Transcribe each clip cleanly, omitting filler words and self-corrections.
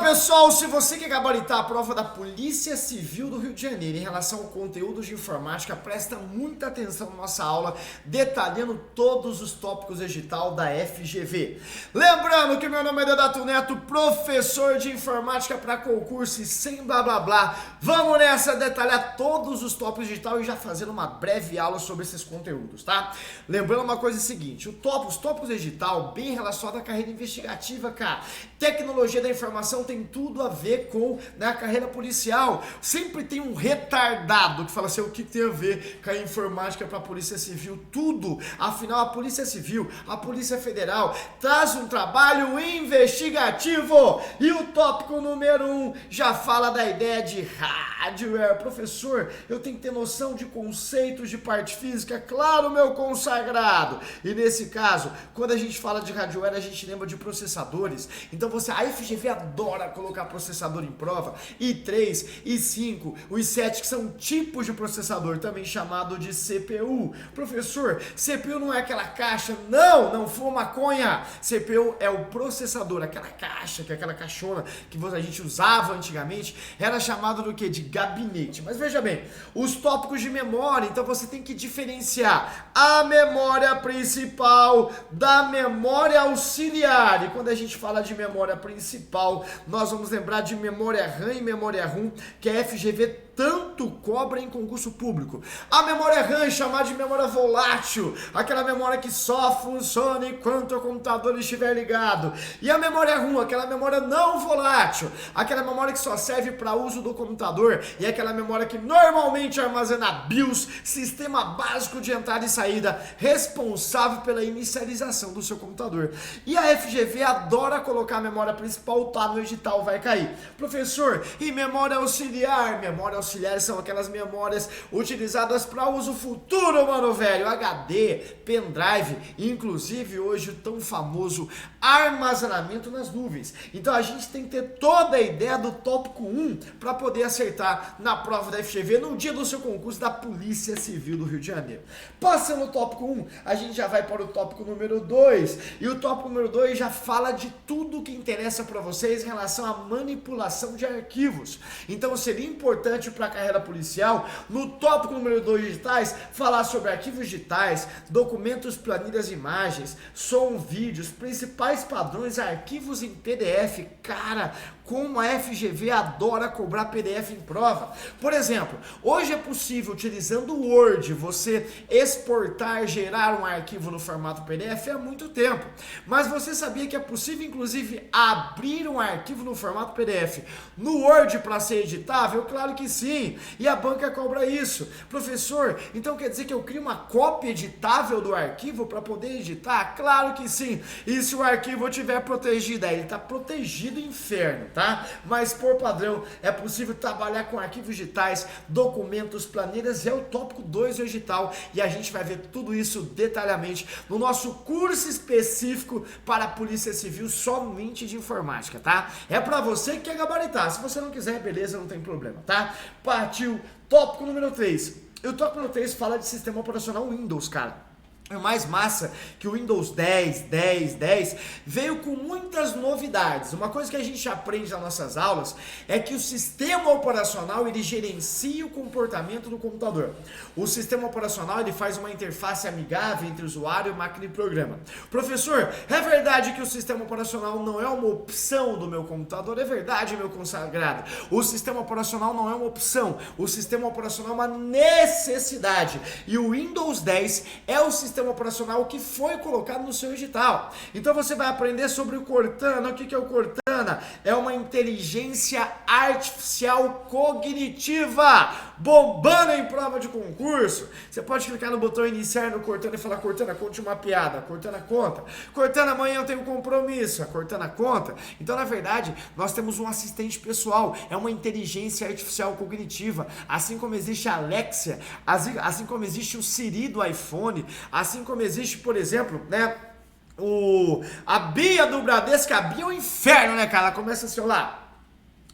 Pessoal, se você quer gabaritar a prova da Polícia Civil do Rio de Janeiro em relação ao conteúdo de informática, presta muita atenção na nossa aula, detalhando todos os tópicos edital da FGV. Lembrando que meu nome é Deodato Neto, professor de informática para concurso e sem blá blá blá. Vamos nessa detalhar todos os tópicos edital e já fazendo uma breve aula sobre esses conteúdos, tá? Lembrando uma coisa seguinte, os tópicos edital bem relacionados à carreira investigativa, cara. Tecnologia da informação tem tudo a ver com a carreira policial. Sempre tem um retardado que fala assim, o que tem a ver com a informática para a Polícia Civil? Tudo. Afinal, a Polícia Civil, a Polícia Federal traz um trabalho investigativo. E o tópico número 1 já fala da ideia de hardware. Professor, eu tenho que ter noção de conceitos de parte física? Claro, meu consagrado. E nesse caso, quando a gente fala de hardware, a gente lembra de processadores. Então a FGV adora colocar processador em prova, i3, i5, o i7, que são tipos de processador, também chamado de CPU. Professor, CPU não é aquela caixa? Não for maconha. CPU é o processador, aquela caixa, que é aquela caixona que a gente usava antigamente, era chamado do que? De gabinete. Mas veja bem, os tópicos de memória, então você tem que diferenciar a memória principal da memória auxiliar. E quando a gente fala de memória principal, nós vamos lembrar de memória RAM e memória ROM, que a FGV tanto cobra em concurso público. A memória RAM é chamada de memória volátil, aquela memória que só funciona enquanto o computador estiver ligado. E a memória ROM, aquela memória não volátil, aquela memória que só serve para uso do computador e aquela memória que normalmente armazena BIOS, sistema básico de entrada e saída, responsável pela inicialização do seu computador. E a FGV adora colocar a memória principal, tá no edital, vai cair. Professor, e memória auxiliar? Memória auxiliares são aquelas memórias utilizadas para uso futuro, mano velho, HD, pendrive, inclusive hoje o tão famoso armazenamento nas nuvens. Então a gente tem que ter toda a ideia do tópico 1 para poder acertar na prova da FGV no dia do seu concurso da Polícia Civil do Rio de Janeiro. Passando o tópico 1, a gente já vai para o tópico número 2, e o tópico número 2 já fala de tudo que interessa para vocês em relação à manipulação de arquivos. Então seria importante para a carreira policial, no tópico número 2 digitais, falar sobre arquivos digitais, documentos, planilhas, imagens, som, vídeos, principais padrões, arquivos em PDF. Cara, como a FGV adora cobrar PDF em prova. Por exemplo, hoje é possível, utilizando o Word, você exportar, gerar um arquivo no formato PDF há muito tempo. Mas você sabia que é possível, inclusive, abrir um arquivo no formato PDF no Word para ser editável? Claro que sim. E a banca cobra isso. Professor, então quer dizer que eu crio uma cópia editável do arquivo para poder editar? Claro que sim. E se o arquivo estiver protegido? Aí ele está protegido, inferno, tá? Mas por padrão é possível trabalhar com arquivos digitais, documentos, planilhas, é o tópico 2 do edital, e a gente vai ver tudo isso detalhadamente no nosso curso específico para a Polícia Civil somente de informática, tá? É para você que quer gabaritar. Se você não quiser, beleza, não tem problema, tá? Partiu, tópico número 3. E o tópico número 3 fala de sistema operacional Windows, cara. É mais massa que o Windows 10 veio com muitas novidades. Uma coisa que a gente aprende nas nossas aulas é que o sistema operacional ele gerencia o comportamento do computador. O sistema operacional ele faz uma interface amigável entre usuário, máquina e programa. Professor, é verdade que o sistema operacional não é uma opção do meu computador? É verdade, meu consagrado. O sistema operacional não é uma opção. O sistema operacional é uma necessidade. E o Windows 10 é o sistema operacional que foi colocado no seu edital. Então você vai aprender sobre o Cortana. O que é o Cortana? É uma inteligência artificial cognitiva, bombando em prova de concurso. Você pode clicar no botão iniciar no Cortana e falar: Cortana, conte uma piada. A Cortana conta. Cortana, amanhã eu tenho um compromisso. A Cortana conta. Então, na verdade, nós temos um assistente pessoal. É uma inteligência artificial cognitiva. Assim como existe a Alexia, assim como existe o Siri do iPhone, assim como existe, por exemplo, né, a Bia do Bradesco. A Bia é um inferno, né, cara? Ela começa assim, olá,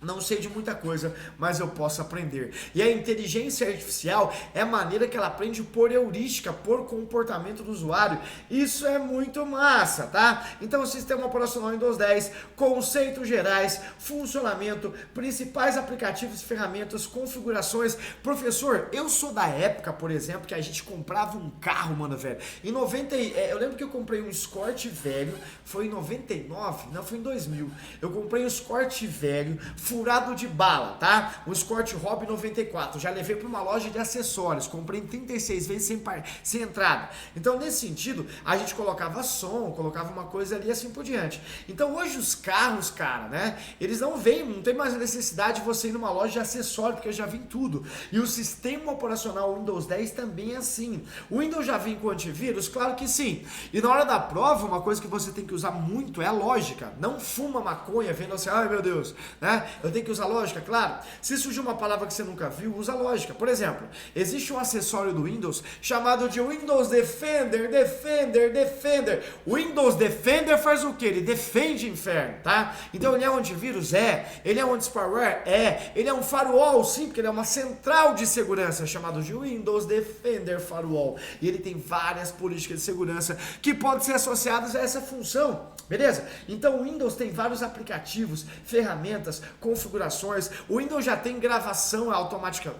Não sei de muita coisa, mas eu posso aprender. E a inteligência artificial é a maneira que ela aprende por heurística, por comportamento do usuário. Isso é muito massa, tá? Então, o sistema operacional Windows 10, conceitos gerais, funcionamento, principais aplicativos e ferramentas, configurações. Professor, eu sou da época, por exemplo, que a gente comprava um carro, mano, velho. Eu lembro que eu comprei um Escort velho, foi em 99? Não, foi em 2000. Eu comprei um Escort velho, furado de bala, tá? Um Escort Hobby 94. Já levei para uma loja de acessórios, comprei em 36 vezes sem entrada. Então, nesse sentido, a gente colocava som, colocava uma coisa ali assim por diante. Então, hoje os carros, cara, né? Eles não tem mais a necessidade de você ir numa loja de acessório, porque já vem tudo. E o sistema operacional Windows 10 também é assim. O Windows já vem com antivírus? Claro que sim. E na hora da prova, uma coisa que você tem que usar muito é a lógica. Não fuma maconha vendo assim, ai meu Deus, né? Eu tenho que usar lógica, claro. Se surgir uma palavra que você nunca viu, usa lógica. Por exemplo, existe um acessório do Windows chamado de Windows Defender. O Windows Defender faz o quê? Ele defende inferno, tá? Então ele é um antivírus? É. Ele é um anti-spyware? É. Ele é um firewall? Sim, porque ele é uma central de segurança chamado de Windows Defender Firewall. E ele tem várias políticas de segurança que podem ser associadas a essa função. Beleza? Então o Windows tem vários aplicativos, ferramentas, configurações. O Windows já tem gravação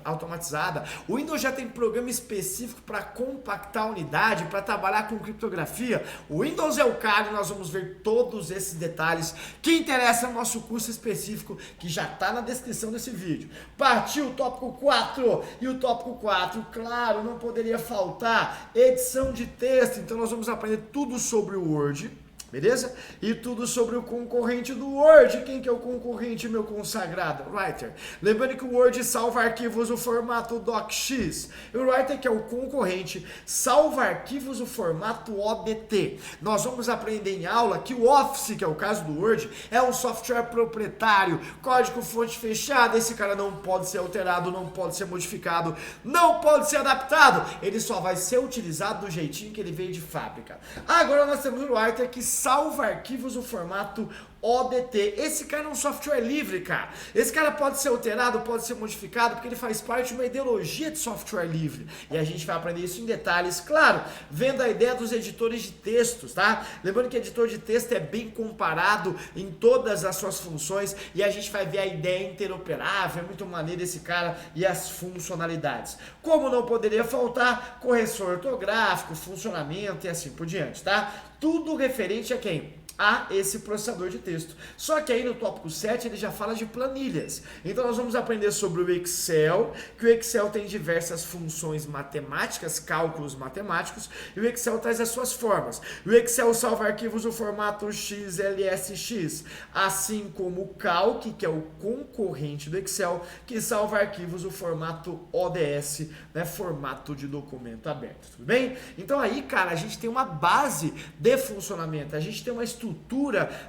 automatizada. O Windows já tem programa específico para compactar a unidade, para trabalhar com criptografia. O Windows é o cara e nós vamos ver todos esses detalhes que interessam no nosso curso específico, que já está na descrição desse vídeo. Partiu o tópico 4. E o tópico 4, claro, não poderia faltar edição de texto. Então nós vamos aprender tudo sobre o Word. Beleza? E tudo sobre o concorrente do Word. Quem que é o concorrente, meu consagrado? Writer. Lembrando que o Word salva arquivos no formato DocX. E o Writer, que é o concorrente, salva arquivos no formato ODT. Nós vamos aprender em aula que o Office, que é o caso do Word, é um software proprietário, código fonte fechada. Esse cara não pode ser alterado, não pode ser modificado, não pode ser adaptado. Ele só vai ser utilizado do jeitinho que ele veio de fábrica. Agora nós temos o Writer, que salva arquivos no formato ODT. Esse cara é um software livre, cara. Esse cara pode ser alterado, pode ser modificado, porque ele faz parte de uma ideologia de software livre. E a gente vai aprender isso em detalhes, claro, vendo a ideia dos editores de textos, tá? Lembrando que editor de texto é bem comparado em todas as suas funções e a gente vai ver a ideia interoperável, é muito maneiro esse cara e as funcionalidades. Como não poderia faltar, corretor ortográfico, funcionamento e assim por diante, tá? Tudo referente a quem? A esse processador de texto. Só que aí no tópico 7 ele já fala de planilhas. Então nós vamos aprender sobre o Excel, que o Excel tem diversas funções matemáticas, cálculos matemáticos, e o Excel traz as suas formas. O Excel salva arquivos no formato XLSX, assim como o Calc, que é o concorrente do Excel, que salva arquivos no formato ODS, né, formato de documento aberto. Tudo bem? Então aí, cara, a gente tem uma base de funcionamento, a gente tem uma estrutura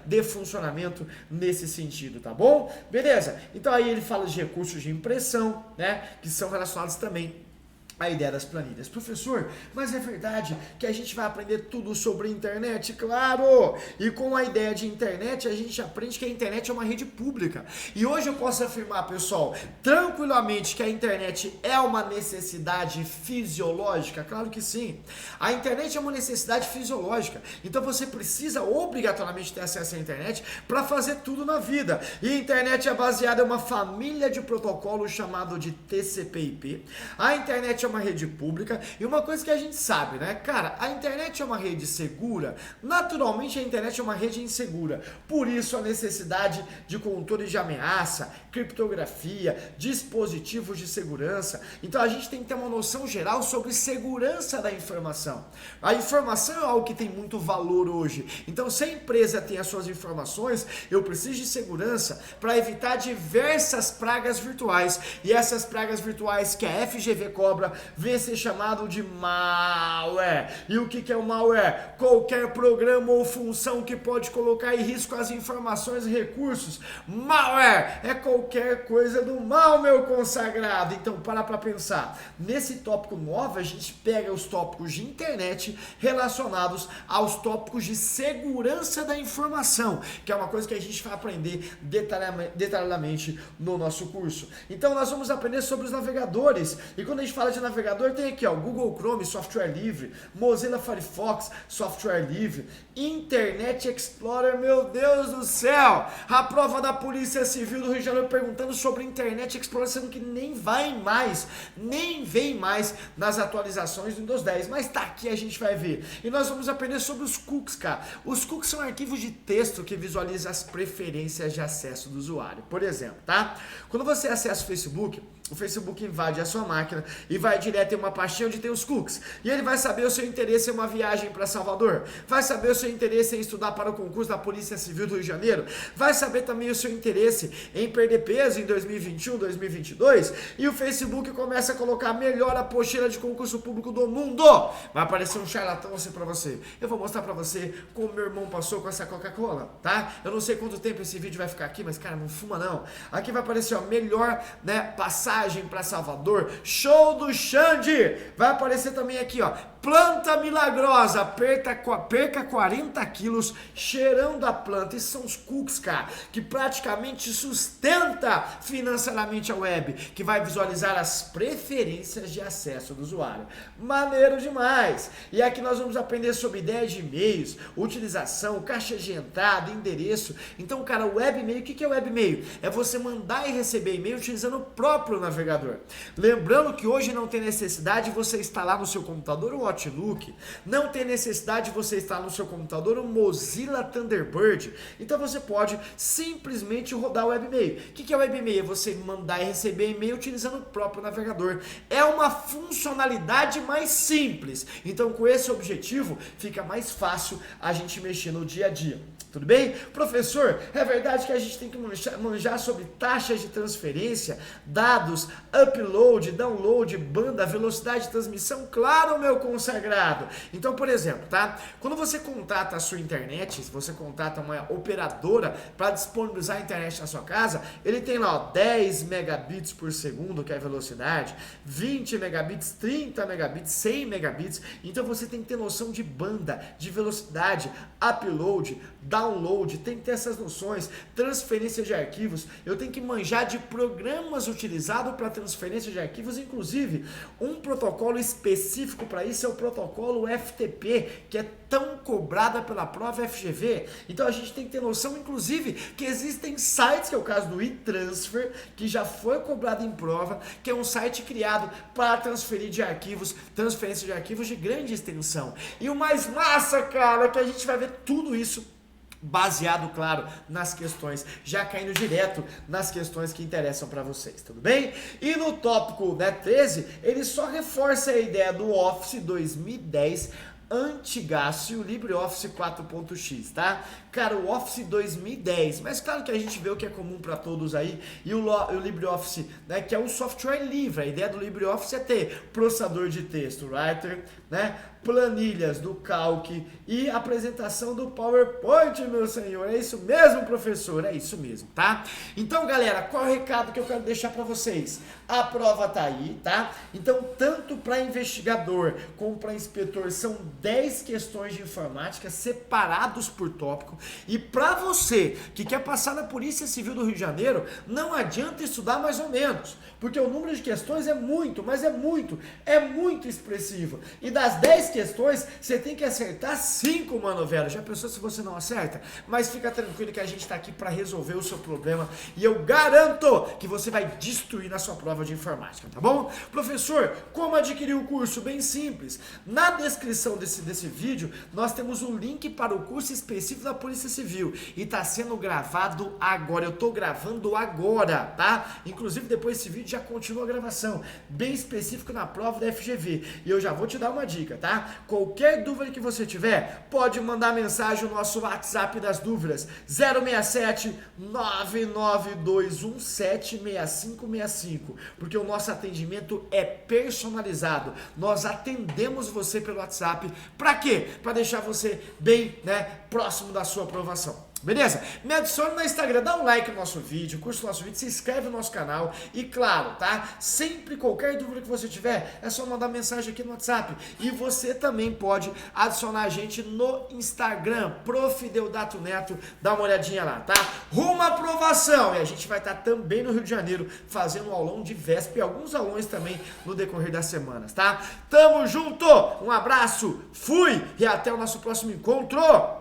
de funcionamento nesse sentido, tá bom? Beleza? Então aí ele fala de recursos de impressão, né, que são relacionados também a ideia das planilhas. Professor, mas é verdade que a gente vai aprender tudo sobre internet? Claro! E com a ideia de internet, a gente aprende que a internet é uma rede pública. E hoje eu posso afirmar, pessoal, tranquilamente que a internet é uma necessidade fisiológica? Claro que sim. A internet é uma necessidade fisiológica. Então você precisa obrigatoriamente ter acesso à internet para fazer tudo na vida. E a internet é baseada em uma família de protocolos chamado de TCP/IP. A internet é uma rede pública e uma coisa que a gente sabe, né? Cara, a internet é uma rede segura, naturalmente a internet é uma rede insegura, por isso a necessidade de controle de ameaça, criptografia, dispositivos de segurança. Então a gente tem que ter uma noção geral sobre segurança da informação. A informação é algo que tem muito valor hoje, então se a empresa tem as suas informações, eu preciso de segurança para evitar diversas pragas virtuais, e essas pragas virtuais que a FGV cobra vem a ser chamado de malware. E o que é o malware? Qualquer programa ou função que pode colocar em risco as informações e recursos. Malware é qualquer coisa do mal, meu consagrado. Então, para pensar. Nesse tópico 9, a gente pega os tópicos de internet relacionados aos tópicos de segurança da informação, que é uma coisa que a gente vai aprender detalhadamente no nosso curso. Então, nós vamos aprender sobre os navegadores. E quando a gente fala de navegador, tem aqui, ó, Google Chrome, software livre, Mozilla Firefox, software livre, Internet Explorer, meu Deus do céu! A prova da Polícia Civil do Rio de Janeiro perguntando sobre Internet Explorer, sendo que nem vem mais nas atualizações do Windows 10, mas tá aqui, a gente vai ver. E nós vamos aprender sobre os cookies, cara. Os cookies são arquivos de texto que visualizam as preferências de acesso do usuário. Por exemplo, tá? Quando você acessa o Facebook invade a sua máquina e vai direto em uma pastinha onde tem os cookies. E ele vai saber o seu interesse em uma viagem para Salvador, vai saber o seu interesse em estudar para o concurso da Polícia Civil do Rio de Janeiro, vai saber também o seu interesse em perder peso em 2021, 2022, e o Facebook começa a colocar a melhor apostila de concurso público do mundo. Vai aparecer um charlatão assim pra você. Eu vou mostrar pra você como meu irmão passou com essa Coca-Cola, tá? Eu não sei quanto tempo esse vídeo vai ficar aqui, mas cara, não fuma não. Aqui vai aparecer, ó, melhor, né, passagem pra Salvador, show do Xande. Vai aparecer também aqui, ó, planta milagrosa, perca 40 quilos cheirando a planta. Esses são os cookies, cara, que praticamente sustenta financeiramente a web, que vai visualizar as preferências de acesso do usuário. Maneiro demais! E aqui nós vamos aprender sobre ideia de e-mails, utilização, caixa de entrada, endereço. Então, cara, o webmail, o que é o webmail? É você mandar e receber e-mail utilizando o próprio navegador. Lembrando que hoje não tem necessidade de você instalar no seu computador o Outlook, não tem necessidade de você instalar no seu computador o Mozilla Thunderbird. Então você pode simplesmente rodar o webmail. O que é o webmail? É você mandar e receber e-mail utilizando o próprio navegador. É uma funcionalidade mais simples. Então, com esse objetivo, fica mais fácil a gente mexer no dia a dia. Tudo bem? Professor, é verdade que a gente tem que manjar sobre taxas de transferência, dados, upload, download, banda, velocidade de transmissão? Claro, meu consagrado! Então, por exemplo, tá? Quando você contrata a sua internet, se você contrata uma operadora para disponibilizar a internet na sua casa, ele tem lá, ó, 10 megabits por segundo, que é a velocidade, 20 megabits, 30 megabits, 100 megabits. Então, você tem que ter noção de banda, de velocidade, upload, download, tem que ter essas noções, transferência de arquivos, eu tenho que manjar de programas utilizados para transferência de arquivos, inclusive um protocolo específico para isso é o protocolo FTP, que é tão cobrada pela prova FGV. Então a gente tem que ter noção, inclusive, que existem sites, que é o caso do eTransfer, que já foi cobrado em prova, que é um site criado para transferir de arquivos, transferência de arquivos de grande extensão. E o mais massa, cara, é que a gente vai ver tudo isso baseado, claro, nas questões, já caindo direto nas questões que interessam para vocês, tudo bem? E no tópico, né, 13, ele só reforça a ideia do Office 2010 antigaço e o LibreOffice 4.x, tá? Cara, o Office 2010, mas claro que a gente vê o que é comum para todos aí, e o LibreOffice, né, que é um software livre. A ideia do LibreOffice é ter processador de texto, Writer, né, planilhas do Calc e apresentação do PowerPoint, meu senhor. É isso mesmo, professor? É isso mesmo, tá? Então, galera, qual é o recado que eu quero deixar para vocês? A prova tá aí, tá? Então, tanto para investigador como para inspetor, são 10 questões de informática separados por tópico. E para você que quer passar na Polícia Civil do Rio de Janeiro, não adianta estudar mais ou menos, porque o número de questões é muito, mas é muito expressivo. E das 10 questões, você tem que acertar 5, mano, velho. Já pensou se você não acerta? Mas fica tranquilo que a gente tá aqui para resolver o seu problema e eu garanto que você vai destruir na sua prova de informática, tá bom? Professor, como adquirir o curso? Bem simples. Na descrição desse vídeo, nós temos um link para o curso específico da Polícia Polícia Civil e tá sendo gravado agora. Eu tô gravando agora, tá? Inclusive depois desse vídeo já continua a gravação, bem específico na prova da FGV. E eu já vou te dar uma dica, tá? Qualquer dúvida que você tiver, pode mandar mensagem no nosso WhatsApp das dúvidas, 067 99217 6565, porque o nosso atendimento é personalizado. Nós atendemos você pelo WhatsApp. Pra quê? Pra deixar você bem, próximo da sua aprovação. Beleza? Me adicione no Instagram, dá um like no nosso vídeo, curte o nosso vídeo, se inscreve no nosso canal e claro, tá? Sempre qualquer dúvida que você tiver, é só mandar mensagem aqui no WhatsApp. E você também pode adicionar a gente no Instagram, Prof. Deodato Neto, dá uma olhadinha lá, tá? Rumo à aprovação! E a gente vai estar também no Rio de Janeiro fazendo um aulão de véspera e alguns aulões também no decorrer das semanas, tá? Tamo junto! Um abraço, fui e até o nosso próximo encontro!